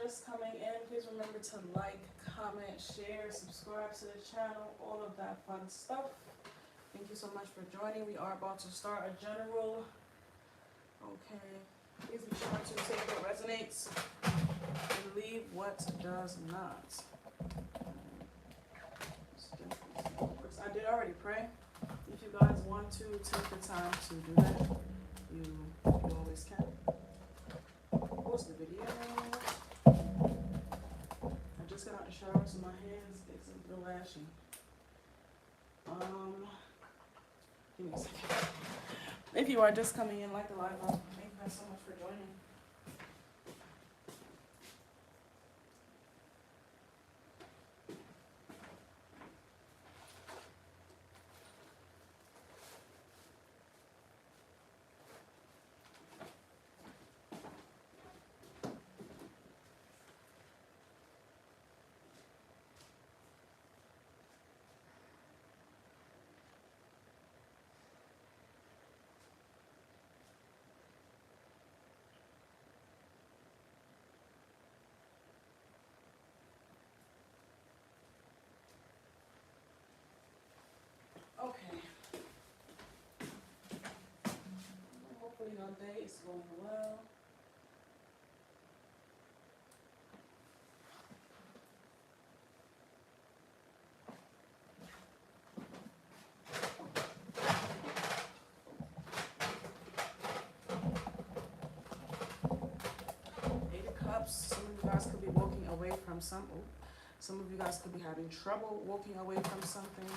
just coming in, please remember to like, comment, share, subscribe to the channel, all of that fun stuff. Thank you so much for joining. We are about to start a general. Okay. Please be sure to take what resonates and leave what does not. I did already pray. If you guys want to take the time to do that, you always can. Pause the video. I just got out the shower, so my hands it's a little ashy. Give me a second. If you are just coming in like the live, thank you guys so much for joining. Okay. Hopefully your day is going well. Eight of Cups. Some of you guys could be walking away from some of you guys could be having trouble walking away from something.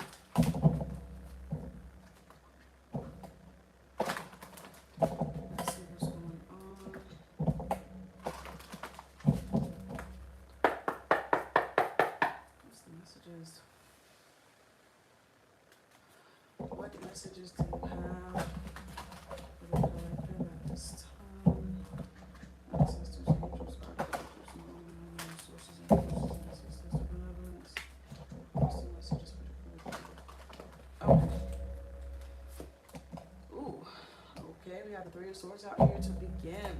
Let's see what's going on. What's the messages? What messages do you have for the collective at this time? Ancestors, angels, archangels, known sources and forces, ancestors, benevolence. What's the messages for the collective? Okay. Ooh. Okay, we have the Three of Swords out here to begin.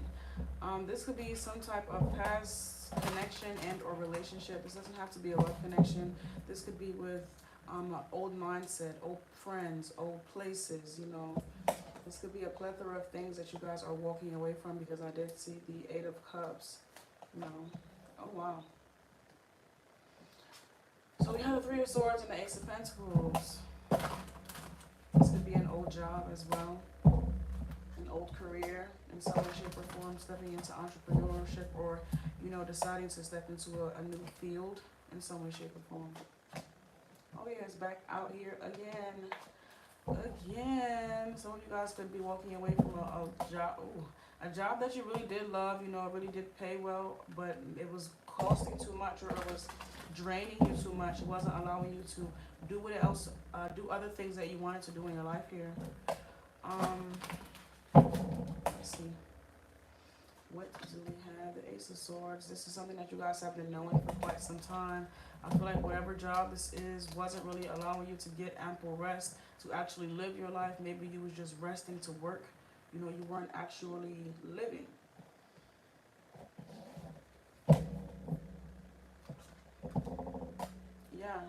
This could be some type of past connection and or relationship. This doesn't have to be a love connection. This could be with an old mindset, old friends, old places, you know. This could be a plethora of things that you guys are walking away from, because I did see the Eight of Cups, you know. Oh, wow. So we have the Three of Swords and the Ace of Pentacles. This could be an old job as well, an old career in some way, shape, or form, stepping into entrepreneurship, or, you know, deciding to step into a new field in some way, shape, or form. Oh yeah, it's back out here again. Again. Some of you guys could be walking away from a job that you really did love, you know, it really did pay well, but it was costing too much, or it was draining you too much. It wasn't allowing you to do do other things that you wanted to do in your life here. Let's see. What do we have? The Ace of Swords. This is something that you guys have been knowing for quite some time. I feel like whatever job this is wasn't really allowing you to get ample rest to actually live your life. Maybe you was just resting to work. You know, you weren't actually living. Yeah.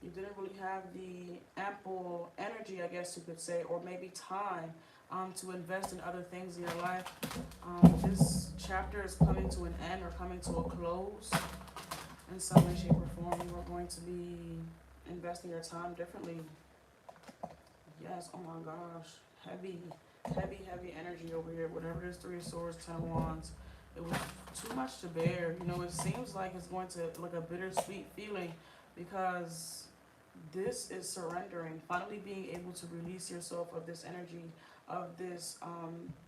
You didn't really have the ample energy, I guess you could say, or maybe time to invest in other things in your life. This chapter is coming to an end or coming to a close in some way, shape, or form. You are going to be investing your time differently. Yes, oh my gosh. Heavy, heavy, heavy energy over here. Whatever this Three of Swords, 10 of Wands. It was too much to bear. You know, it seems like it's going to like a bittersweet feeling, because this is surrendering, finally being able to release yourself of this energy, of this,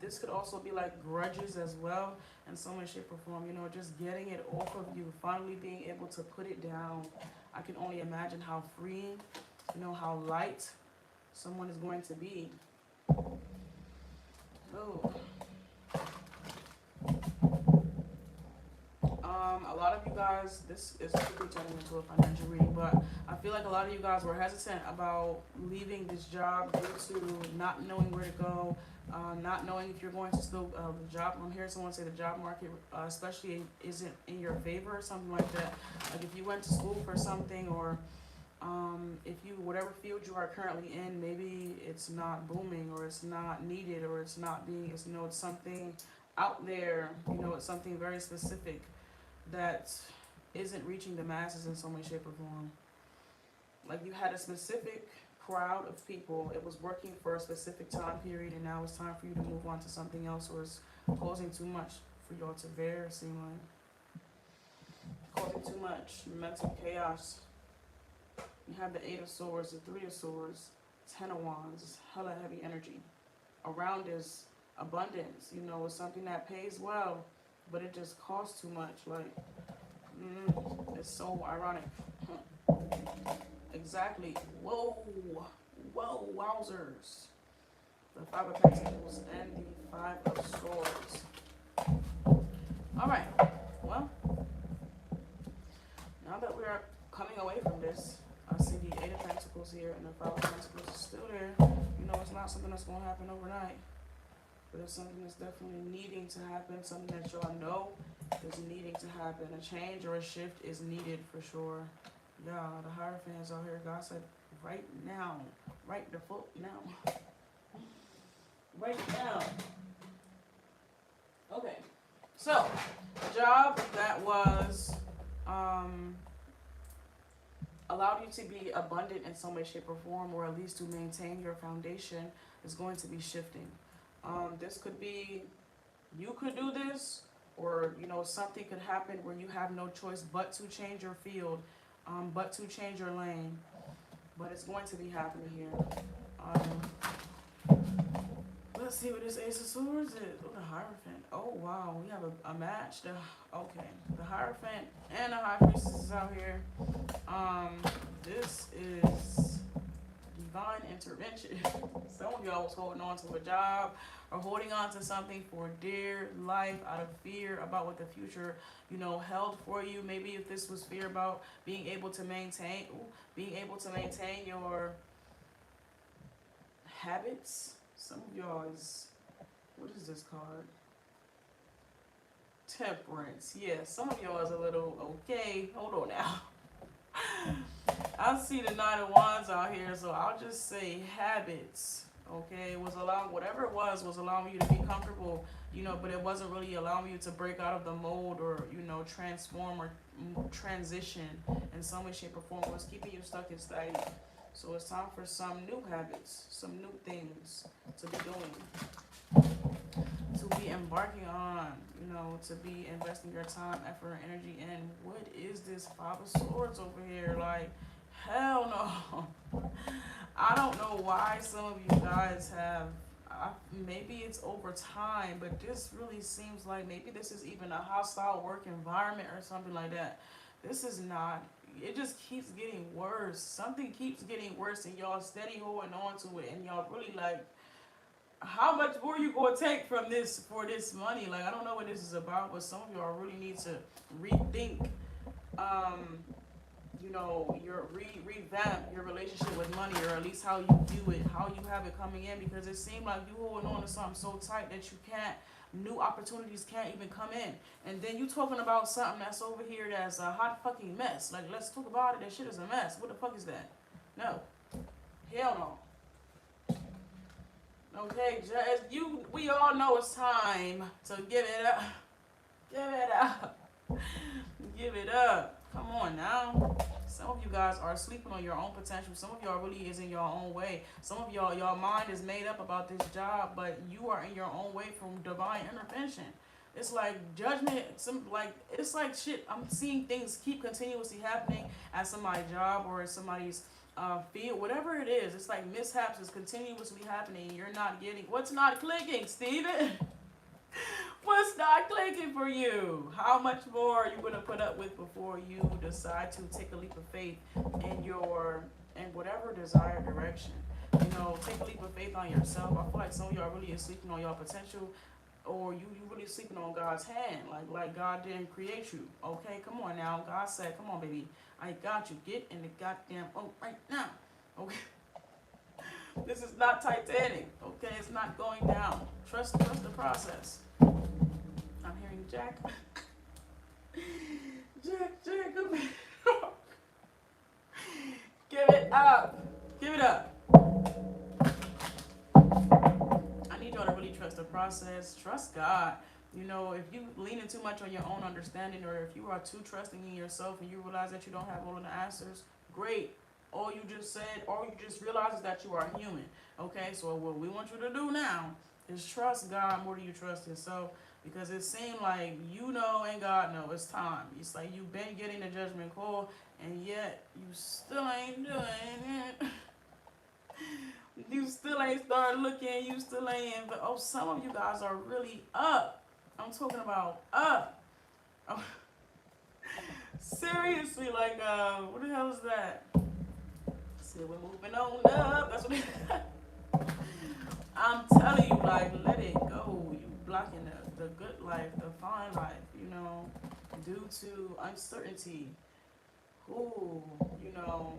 this could also be like grudges as well, in some way, shape, or form, you know, just getting it off of you, finally being able to put it down. I can only imagine how freeing, you know, how light someone is going to be. Oh. A lot of you guys, this is quickly turning into a financial reading, but I feel like a lot of you guys were hesitant about leaving this job due to not knowing where to go, not knowing if you're going to still, the job, I'm hearing someone say the job market, especially isn't in your favor or something like that. Like if you went to school for something, or if you, whatever field you are currently in, maybe it's not booming, or it's not needed, or it's not being, it's, it's something out there, it's something very specific that isn't reaching the masses in some way, shape, or form. Like you had a specific crowd of people, it was working for a specific time period, and now it's time for you to move on to something else, or it's causing too much for y'all to bear, seem like. Causing too much mental chaos. You have the 8 of Swords, the 3 of Swords, 10 of Wands, hella heavy energy. Around is abundance, it's something that pays well, but it just costs too much. Like, it's so ironic. Exactly. Whoa, wowzers. The 5 of Pentacles and the 5 of Swords. Alright, well, now that we are coming away from this, I see the 8 of Pentacles here, and the 5 of Pentacles is still there. It's not something that's going to happen overnight, but it's something that's definitely needing to happen, something that y'all know is needing to happen. A change or a shift is needed for sure. Yeah, the Hierophants out here, God said, right now, right the fuck now. Right now. Okay, so, a job that was, allowed you to be abundant in some way, shape, or form, or at least to maintain your foundation, is going to be shifting. This could be, you could do this, or something could happen where you have no choice but to change your field, but to change your lane. But it's going to be happening here. Let's see what this Ace of Swords is. Oh, the Hierophant. Oh wow, we have a match. Okay, the Hierophant and the High Priestess is out here. This is divine intervention. Some of y'all was holding on to a job or holding on to something for dear life out of fear about what the future, held for you. Maybe if this was fear about being able to maintain your habits. Some of y'all is, what is this card? Temperance. Yeah, some of y'all is a little, okay, hold on now. I see the 9 of Wands out here, so I'll just say habits. Okay, it was allowing, whatever it was allowing you to be comfortable, but it wasn't really allowing you to break out of the mold, or, transform or transition in some way, shape, or form. It was keeping you stuck and stagnant. So it's time for some new habits, some new things to be doing, to be embarking on, to be investing your time, effort, and energy in. What is this 5 of Swords over here? Like, hell no. I don't know why some of you guys have, maybe it's over time, but this really seems like maybe this is even a hostile work environment or something like that. This is not, it just keeps getting worse. Something keeps getting worse, and y'all steady holding on to it, and y'all really like, how much more you gonna take from this for this money? Like, I don't know what this is about, but some of y'all really need to rethink, revamp your relationship with money, or at least how you view it, how you have it coming in, because it seems like you holding on to something so tight that you can't, new opportunities can't even come in. And then you talking about something that's over here that's a hot fucking mess. Like, let's talk about it. That shit is a mess. What the fuck is that? No. Hell no. Okay, we all know it's time to give it up. Give it up. Give it up. Come on now. Some of you guys are sleeping on your own potential. Some of y'all really is in your own way. Some of y'all mind is made up about this job, but you are in your own way from divine intervention. It's like judgment, it's like shit. I'm seeing things keep continuously happening at somebody's job or at somebody's field, whatever it is. It's like mishaps is continuously happening. You're not getting, what's not clicking, Steven? What's not clicking for you? How much more are you going to put up with before you decide to take a leap of faith in whatever desired direction? Take a leap of faith on yourself. I feel like some of y'all really is sleeping on your potential. or you really sleeping on God's hand, like God didn't create you. Okay, come on now. God said, come on, baby, I got you. Get in the goddamn boat right now. Okay. This is not Titanic. Okay, it's not going down. Trust the process. I'm hearing Jack. Jack, come here. Give it up. Give it up. I need y'all to really trust the process. Trust God. You know, if you leaning too much on your own understanding, or if you are too trusting in yourself and you realize that you don't have all of the answers, great. All you just said, all you just realized is that you are human. Okay, so what we want you to do now is trust God more than you trust yourself, because it seemed like you know and God know it's time. It's like you've been getting the judgment call, and yet you still ain't doing it. You still ain't started looking. You still ain't. But oh, some of you guys are really up. I'm talking about up. Oh, seriously, like what the hell is that? See, we're moving on up. That's what. I'm telling you, like, let it go. You blocking the good life, the fine life, you know, due to uncertainty. Ooh, you know,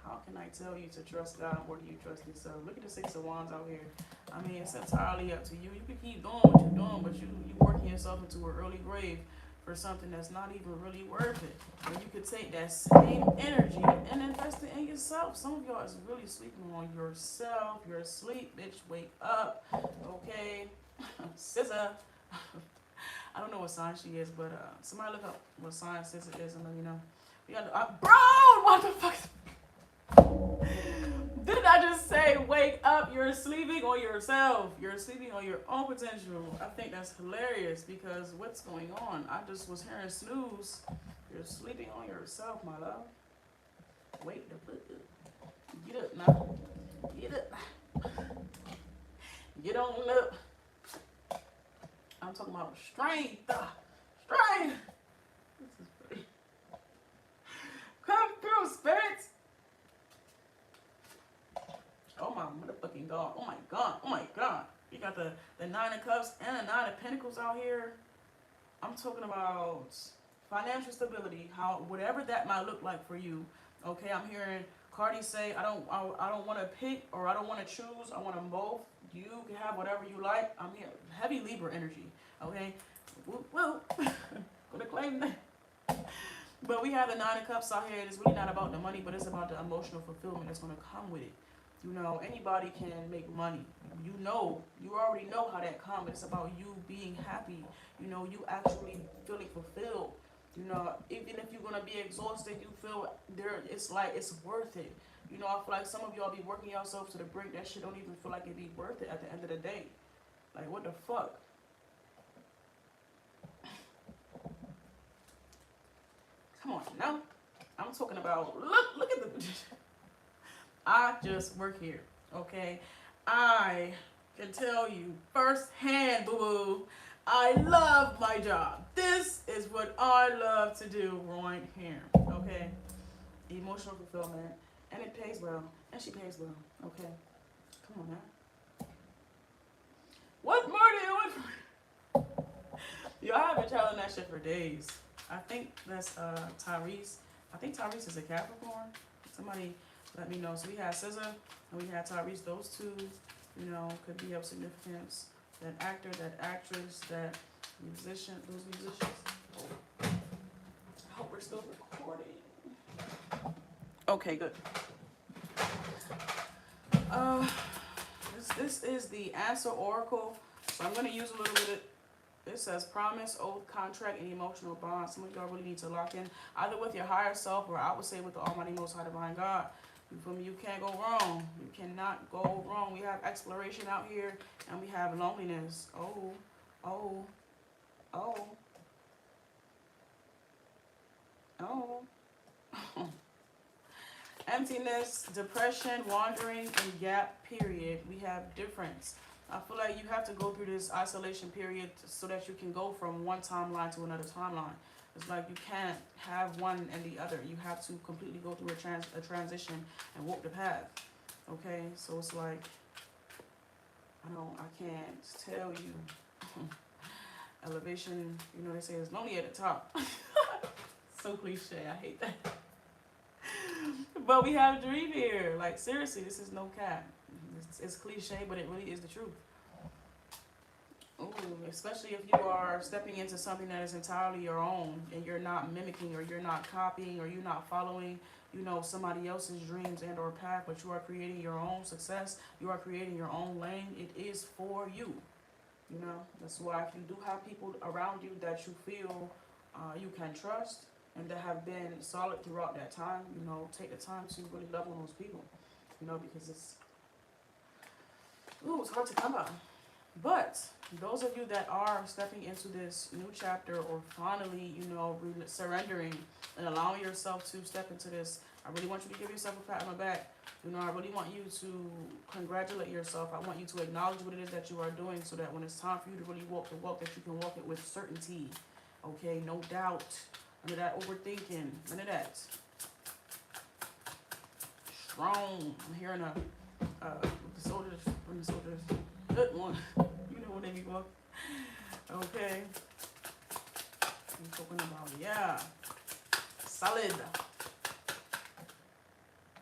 how can I tell you to trust God more than you trust yourself? Look at the Six of Wands out here. I mean, it's entirely up to you. You can keep doing what you're doing, but you working yourself into an early grave for something that's not even really worth it. And you could take that same energy and invest it in yourself. Some of y'all is really sleeping on yourself. You're asleep, bitch. Wake up, okay? SZA. I don't know what sign she is, but somebody look up what sign SZA is and let me know. We got bro, what the fuck? Didn't I just say wake up? You're sleeping on yourself. You're sleeping on your own potential. I think that's hilarious, because what's going on? I just was hearing snooze. You're sleeping on yourself, my love. Wake the fuck up. Get up now. Get up. Get on up. I'm talking about strength. Strength. This is pretty. Come through, spirits. Oh my motherfucking God. Oh my God. Oh my God. You got the Nine of Cups and the Nine of Pentacles out here. I'm talking about financial stability, how whatever that might look like for you. Okay, I'm hearing Cardi say, I don't want to pick, or I don't want to choose. I want them both. You can have whatever you like. I'm here. Heavy Libra energy. Okay. Well, gonna claim that. But we have the Nine of Cups out here. It's really not about the money, but it's about the emotional fulfillment that's gonna come with it. You know, anybody can make money. You know, you already know how that comes. It's about you being happy. You know, you actually feeling fulfilled. You know, even if you're gonna be exhausted, you feel there. It's like it's worth it. You know, I feel like some of y'all be working yourselves to the brink. That shit don't even feel like it be worth it at the end of the day. Like, what the fuck? Come on, no. I'm talking about look at the. I just work here, okay? I can tell you firsthand, boo-boo, I love my job. This is what I love to do right here, okay? Emotional fulfillment, and it pays well, and she pays well, okay? Come on now. What more do you want from me? Yo, I have been telling that shit for days. I think that's Tyrese. I think Tyrese is a Capricorn. Somebody let me know. So we had SZA and we had Tyrese. Those two, you know, could be of significance. That actor, that actress, that musician, those musicians. I hope we're still recording. Okay, good. This is the answer oracle. So I'm going to use a little bit of. It says promise, oath, contract, and emotional bond. Some of y'all really need to lock in either with your higher self, or I would say with the Almighty Most High Divine God. You feel me? You can't go wrong. You cannot go wrong. We have exploration out here, and we have loneliness. Oh. Emptiness, depression, wandering, and gap period. We have difference. I feel like you have to go through this isolation period so that you can go from one timeline to another timeline. It's like you can't have one and the other. You have to completely go through a transition and walk the path. Okay, so it's like, I can't tell you. Elevation, you know, they say it's lonely at the top. So cliche, I hate that. But we have a dream here. Like, seriously, this is no cap. It's cliche, but it really is the truth. Ooh, especially if you are stepping into something that is entirely your own and you're not mimicking or you're not copying or you're not following, you know, somebody else's dreams and or path, but you are creating your own success. You are creating your own lane. It is for you. You know, that's why if you do have people around you that you feel you can trust and that have been solid throughout that time, you know, take the time to really love on those people, you know, because it's hard to come by. But those of you that are stepping into this new chapter or finally, you know, surrendering and allowing yourself to step into this, I really want you to give yourself a pat on the back. You know, I really want you to congratulate yourself. I want you to acknowledge what it is that you are doing so that when it's time for you to really walk the walk, that you can walk it with certainty. Okay, no doubt. None of that overthinking. None of that. Strong. I'm hearing the soldiers, good one. You know what they be walking. Okay. I'm talking about, yeah. Solid.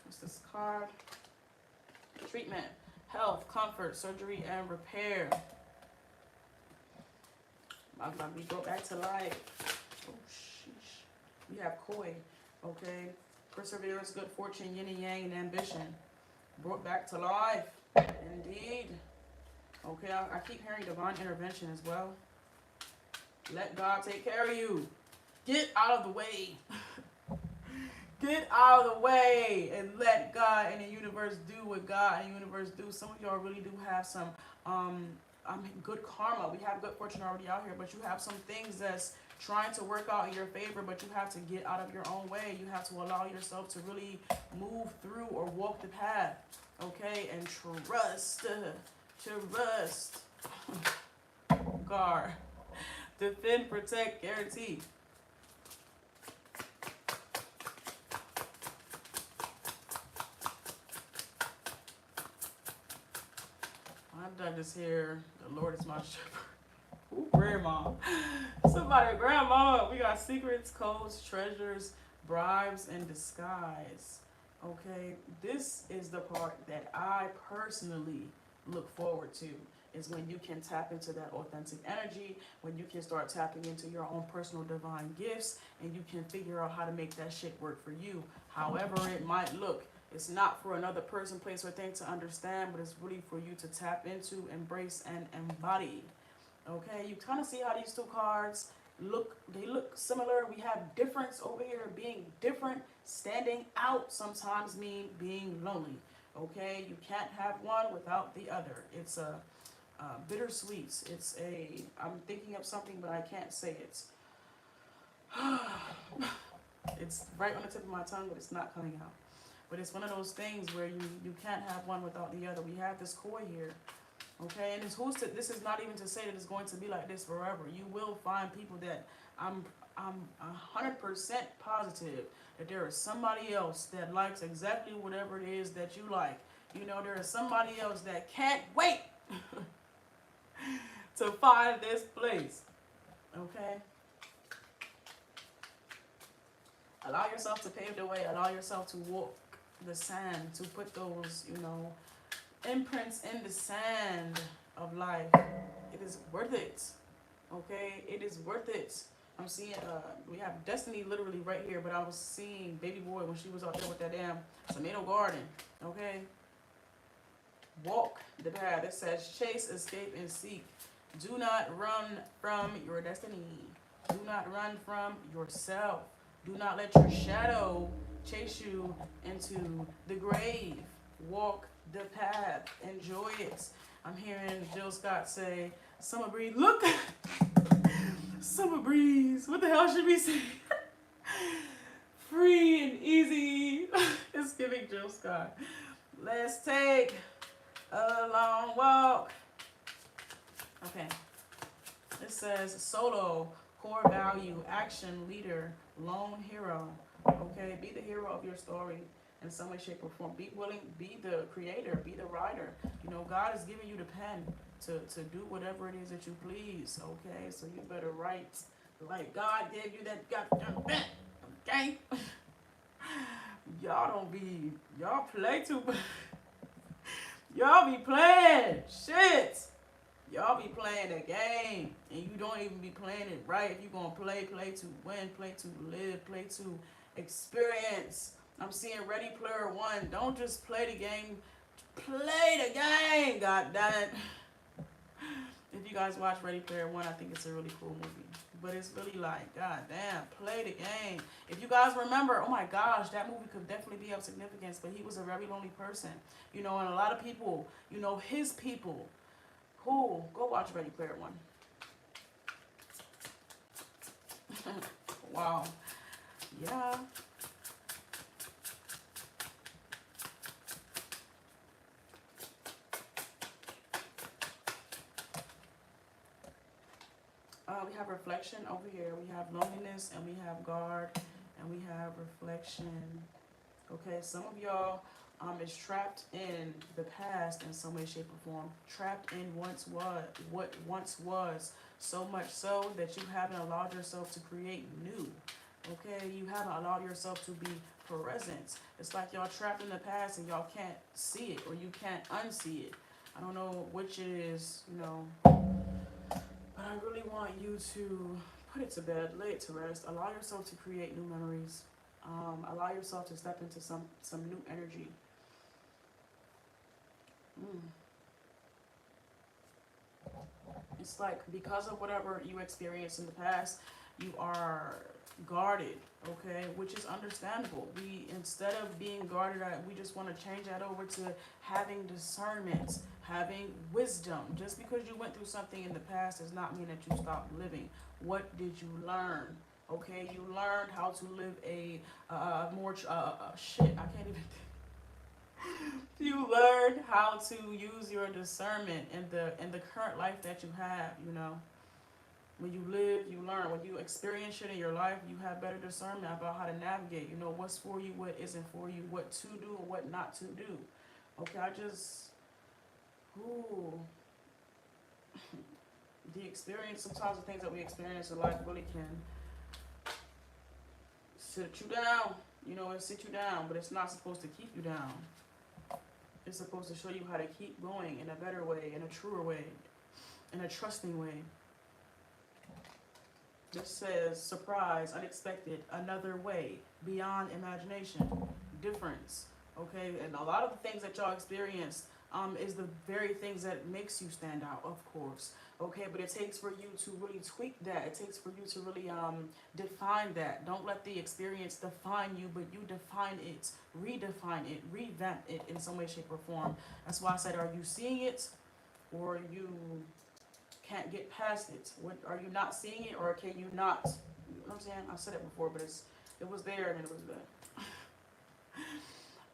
What's this card? Treatment, health, comfort, surgery, and repair. We go back to life. Oh, sheesh. We have koi. Okay. Perseverance, good fortune, yin and yang, and ambition. Brought back to life. Indeed. Okay, I keep hearing divine intervention as well. Let God take care of you. Get out of the way. Get out of the way and let God and the universe do what God and the universe do. Some of y'all really do have some good karma. We have good fortune already out here, but you have some things that's trying to work out in your favor, but you have to get out of your own way. You have to allow yourself to really move through or walk the path, okay? And trust. Guard. Defend, protect, guarantee. I just hear the Lord is my shepherd. Ooh, grandma. Somebody, grandma. We got secrets, codes, treasures, bribes, and disguise. Okay, this is the part that I personally look forward to, is when you can tap into that authentic energy, when you can start tapping into your own personal divine gifts, and you can figure out how to make that shit work for you, however it might look. It's not for another person, place, or thing to understand, but it's really for you to tap into, embrace, and embody. Okay, you kind of see how these two cards look. They look similar. We have difference over here. Being different, standing out sometimes mean being lonely. Okay, you can't have one without the other. It's a bittersweet. It's a, I'm thinking of something, but I can't say it. It's right on the tip of my tongue, but it's not coming out. But it's one of those things where you can't have one without the other. We have this koi here, okay? And this is not even to say that it's going to be like this forever. You will find people that I'm 100% positive that there is somebody else that likes exactly whatever it is that you like. You know, there is somebody else that can't wait to find this place, okay? Allow yourself to pave the way. Allow yourself to walk the sand, to put those, you know, imprints in the sand of life. It is worth it. Okay, it is worth it. I'm seeing we have Destiny literally right here, but I was seeing Baby Boy when she was out there with that damn tomato garden. Okay, walk the path. It says chase, escape, and seek. Do not run from your destiny. Do not run from yourself. Do not let your shadow chase you into the grave. Walk the path. Enjoy it. I'm hearing Jill Scott say, summer breeze. Look! Summer breeze. What the hell should we say? Free and easy. It's giving Jill Scott. Let's take a long walk. Okay. It says solo, core value, action, leader, lone hero. Okay, be the hero of your story in some way, shape, or form. Be willing, be the creator, be the writer. You know, God is giving you the pen to do whatever it is that you please, okay? So you better write like God gave you that goddamn pen, okay? Y'all play too much. Y'all be playing shit. Y'all be playing the game, and you don't even be playing it right. If you gonna play to win, play to live, play to experience. I'm seeing Ready Player One. Don't just play the game, play the game. God damn it. If you guys watch Ready Player One, I think it's a really cool movie. But it's really like, god damn, play the game. If you guys remember, oh my gosh, that movie could definitely be of significance, but he was a very lonely person. You know, and a lot of people, you know, his people, who, go watch Ready Player One. Wow. Yeah. We have reflection over here. We have loneliness, and we have guard, and we have reflection. Okay, some of y'all is trapped in the past in some way, shape, or form. Trapped in what once was. So much so that you haven't allowed yourself to create new. Okay, you haven't allowed yourself to be present. It's like y'all trapped in the past and y'all can't see it, or you can't unsee it. I don't know which it is, you know. But I really want you to put it to bed, lay it to rest, allow yourself to create new memories, allow yourself to step into some new energy. It's like because of whatever you experienced in the past, you are guarded, okay, which is understandable. We, instead of being guarded, we just want to change that over to having discernment, having wisdom. Just because you went through something in the past does not mean that you stopped living. What did you learn? Okay, you learned how to live a more shit. I can't even. You learned how to use your discernment in the current life that you have. You know. When you live, you learn. When you experience shit in your life, you have better discernment about how to navigate. You know what's for you, what isn't for you, what to do and what not to do. Okay, the experience, sometimes the things that we experience in life really can sit you down. You know, it sit you down, but it's not supposed to keep you down. It's supposed to show you how to keep going in a better way, in a truer way, in a trusting way. This says surprise, unexpected, another way, beyond imagination, difference. Okay, and a lot of the things that y'all experience is the very things that makes you stand out, of course. Okay, but it takes for you to really tweak that. It takes for you to really define that. Don't let the experience define you, but you define it, redefine it, revamp it in some way, shape, or form. That's why I said, are you seeing it, or you can't get past it? What, are you not seeing it, or can you not? You know what I'm saying? I said it before, but it was there and it was there.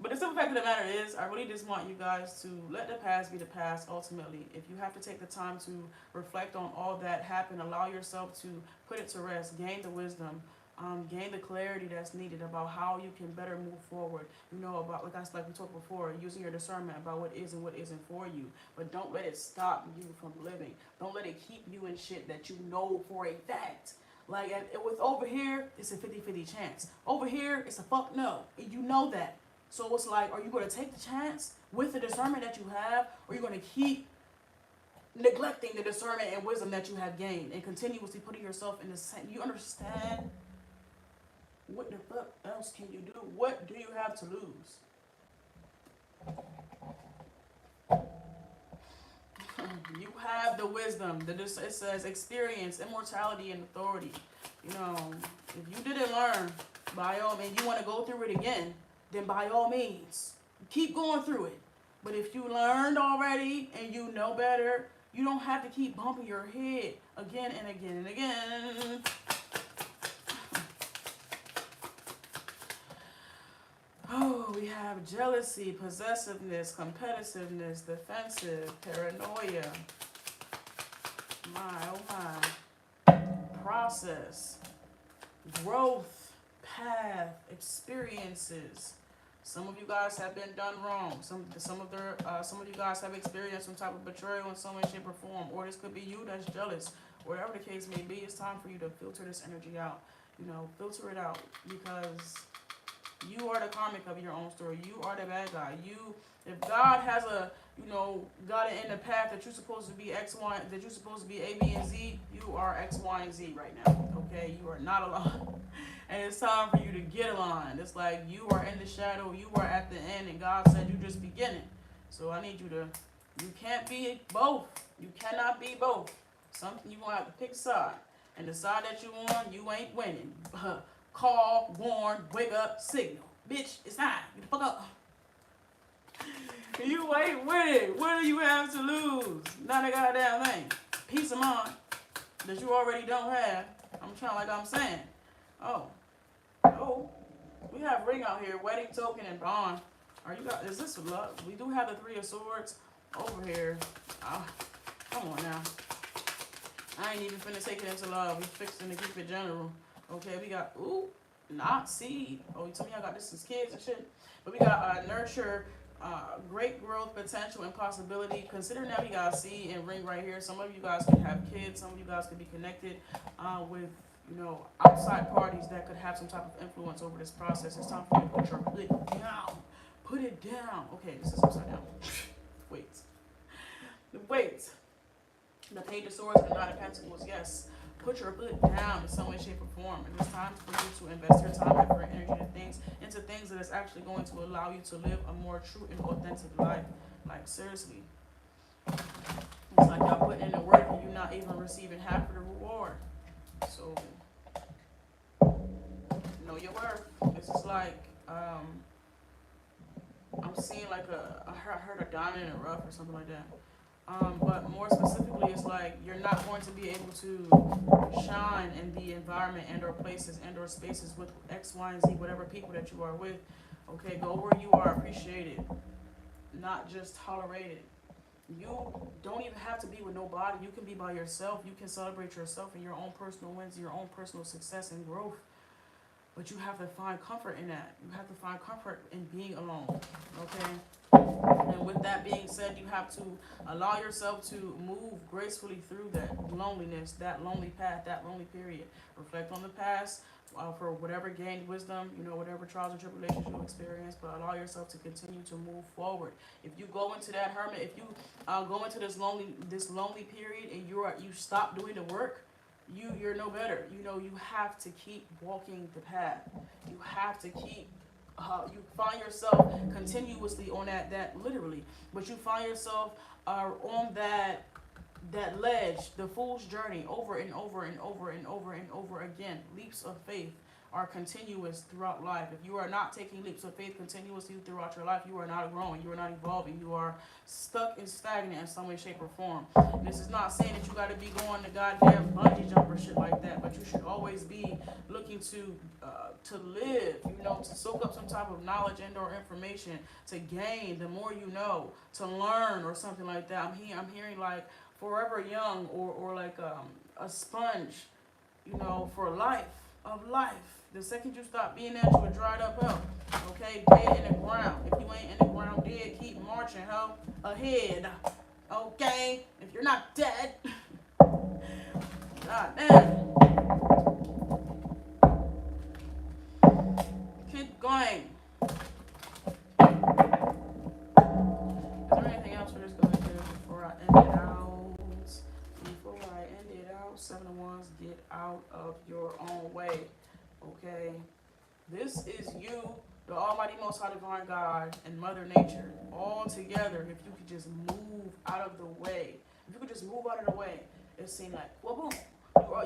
But the simple fact of the matter is, I really just want you guys to let the past be the past ultimately. If you have to take the time to reflect on all that happened, allow yourself to put it to rest, gain the wisdom, gain the clarity that's needed about how you can better move forward. You know, about, like we talked before, using your discernment about what is and what isn't for you. But don't let it stop you from living. Don't let it keep you in shit that you know for a fact. Like, with over here, it's a 50-50 chance. Over here, it's a fuck no. And you know that. So it's like, are you going to take the chance with the discernment that you have, or are you going to keep neglecting the discernment and wisdom that you have gained and continuously putting yourself in the same? You understand? What the fuck else can you do? What do you have to lose? You have the wisdom. It says experience, immortality, and authority. You know, if you didn't learn, by all means, you want to go through it again, then by all means, keep going through it. But if you learned already and you know better, you don't have to keep bumping your head again and again and again. Oh, we have jealousy, possessiveness, competitiveness, defensive, paranoia. My, oh my. Process, growth, path, experiences, Some of you guys have been done wrong. Some of you guys have experienced some type of betrayal in some way, shape, or form. Or this could be you that's jealous. Whatever the case may be, it's time for you to filter this energy out. Filter it out, because you are the karmic of your own story. You are the bad guy. If God has got it in the path that you're supposed to be X, Y, that you're supposed to be A, B, and Z, you are X, Y, and Z right now. Okay, you are not alone. And it's time for you to get aligned. It's like you are in the shadow, you are at the end, and God said you're just beginning. So I need you can't be both. You cannot be both. Something you gonna have to pick a side. And the side that you on, you ain't winning. Call, warn, wake up, signal. Bitch, it's time. Get the fuck up. You ain't winning. What do you have to lose? Not a goddamn thing. Peace of mind that you already don't have. I'm trying like I'm saying. Oh, we have ring out here, wedding token and bond. Is this love? We do have the 3 of swords over here. Come on now. I ain't even finna take it into love. We fixing to keep it general. Okay, we got, not seed. Oh, you told me I got this as kids and shit. But we got nurture, great growth, potential, and possibility. Consider now we got seed and ring right here. Some of you guys could have kids. Some of you guys could be connected with outside parties that could have some type of influence over this process. It's time for you to put your foot down. Put it down. Okay, this is upside down. Wait. The Page of Swords and the 9 of Pentacles. Yes. Put your foot down in some way, shape, or form. And it's time for you to invest your time, effort, and energy into things that is actually going to allow you to live a more true and authentic life. Like, seriously. It's like y'all putting in the work and you're not even receiving half of the reward. So, know your worth. It's just like, I'm seeing like I heard a diamond in the rough or something like that. But more specifically, it's like you're not going to be able to shine in the environment and or places and or spaces with X, Y, and Z, whatever people that you are with. Okay, go where you are appreciated, not just tolerated. You don't even have to be with nobody. You can be by yourself. You can celebrate yourself and your own personal wins, your own personal success and growth. But you have to find comfort in that. You have to find comfort in being alone. Okay? And with that being said, you have to allow yourself to move gracefully through that loneliness, that lonely path, that lonely period. Reflect on the past for whatever gained wisdom, whatever trials and tribulations you experience, but allow yourself to continue to move forward. If you go into that hermit, if you go into this lonely period and you stop doing the work, you're no better. You have to keep walking the path. You have to keep you find yourself continuously on that literally, but you find yourself on that ledge, the fool's journey, over and over and over and over and over again. Leaps of faith are continuous throughout life. If you are not taking leaps of faith continuously throughout your life, you are not growing, you are not evolving, you are stuck and stagnant in some way, shape, or form. This is not saying that you got to be going to goddamn bungee jump or shit like that, but you should always be looking to live, to soak up some type of knowledge and or information, to gain the more you know, to learn or something like that. I'm hearing like forever young or like a sponge, for life. The second you stop being that, you a dried up hell. Okay, dead in the ground. If you ain't in the ground dead, keep marching hell ahead. Okay, if you're not dead, god damn. Keep going. Is there anything else we're just gonna do before I end it out? Before I end it out, 7 of Wands, get out of your own way. Okay, this is you, the Almighty Most High Divine God, and Mother Nature all together. If you could just move out of the way, it seemed like, well, boom,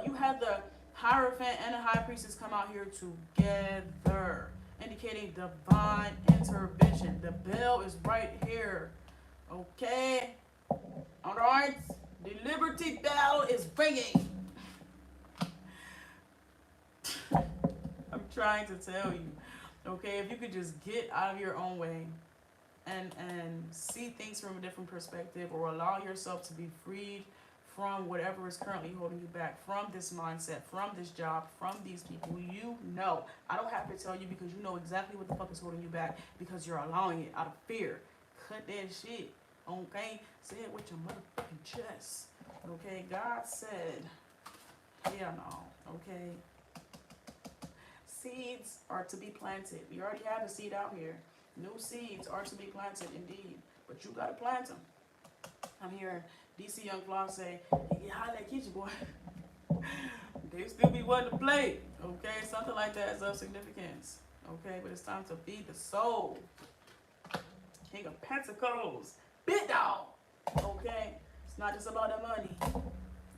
you had the Hierophant and the High Priestess come out here together, indicating divine intervention. The bell is right here. Okay, all right, the Liberty Bell is ringing. I'm trying to tell you, okay, if you could just get out of your own way and see things from a different perspective, or allow yourself to be freed from whatever is currently holding you back, from this mindset, from this job, from these people. You know. I don't have to tell you because you know exactly what the fuck is holding you back because you're allowing it out of fear. Cut that shit. Okay? Say it with your motherfucking chest. Okay? God said, hell no. Okay? Seeds are to be planted. We already have a seed out here. New seeds are to be planted indeed. But you gotta plant them. I'm hearing DC Young Flaw say, "Yeah, holla at Keisha boy." They still be wanting to play. Okay, something like that is of significance. Okay, but it's time to feed the soul. King of Pentacles, big dog. Okay, it's not just about the money.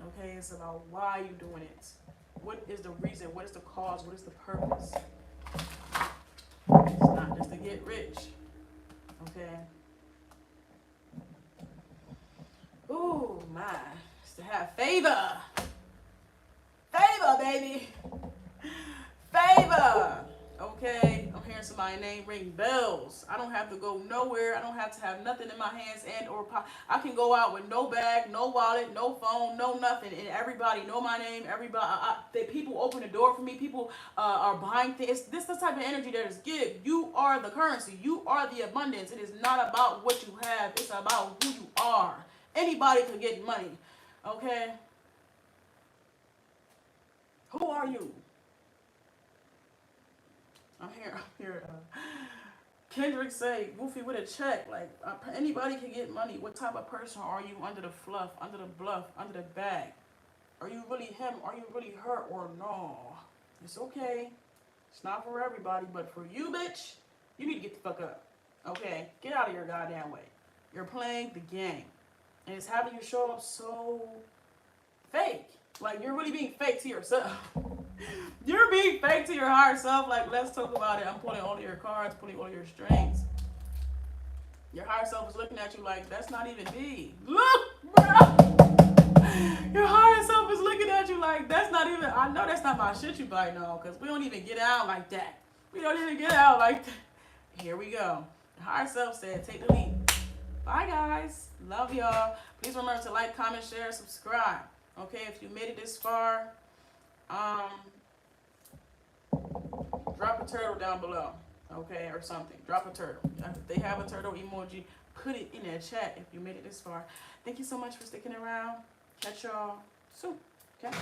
Okay, it's about why you doing it. What is the reason? What is the cause? What is the purpose? It's not just to get rich. Okay. Ooh, my. It's to have favor. Favor, baby. Favor. Okay. I'm hearing somebody's name ring bells. I don't have to go nowhere. I don't have to have nothing in my hands and or pocket. I can go out with no bag, no wallet, no phone, no nothing. And everybody know my name. Everybody, people open the door for me. People are buying things. This is the type of energy that is give. You are the currency. You are the abundance. It is not about what you have. It's about who you are. Anybody can get money. Okay? Who are you? I'm here. Kendrick say, Goofy with a check. Like, anybody can get money. What type of person are you under the fluff, under the bluff, under the bag? Are you really him? Are you really her? Or no? It's okay. It's not for everybody, but for you, bitch, you need to get the fuck up. Okay? Get out of your goddamn way. You're playing the game. And it's having you show up so fake. Like, you're really being fake to yourself. You're being fake to your higher self. Like, let's talk about it. I'm pulling all of your cards, pulling all of your strings. Your higher self is looking at you like, that's not even me. Look, bro. Your higher self is looking at you like, that's not even, I know that's not my shit you biting on, because we don't even get out like that. We don't even get out like that. Here we go. The higher self said, take the lead. Bye, guys. Love y'all. Please remember to like, comment, share, subscribe. Okay, if you made it this far, drop a turtle down below. Okay, or something. Drop a turtle. If they have a turtle emoji, put it in their chat if you made it this far. Thank you so much for sticking around. Catch y'all soon. Okay?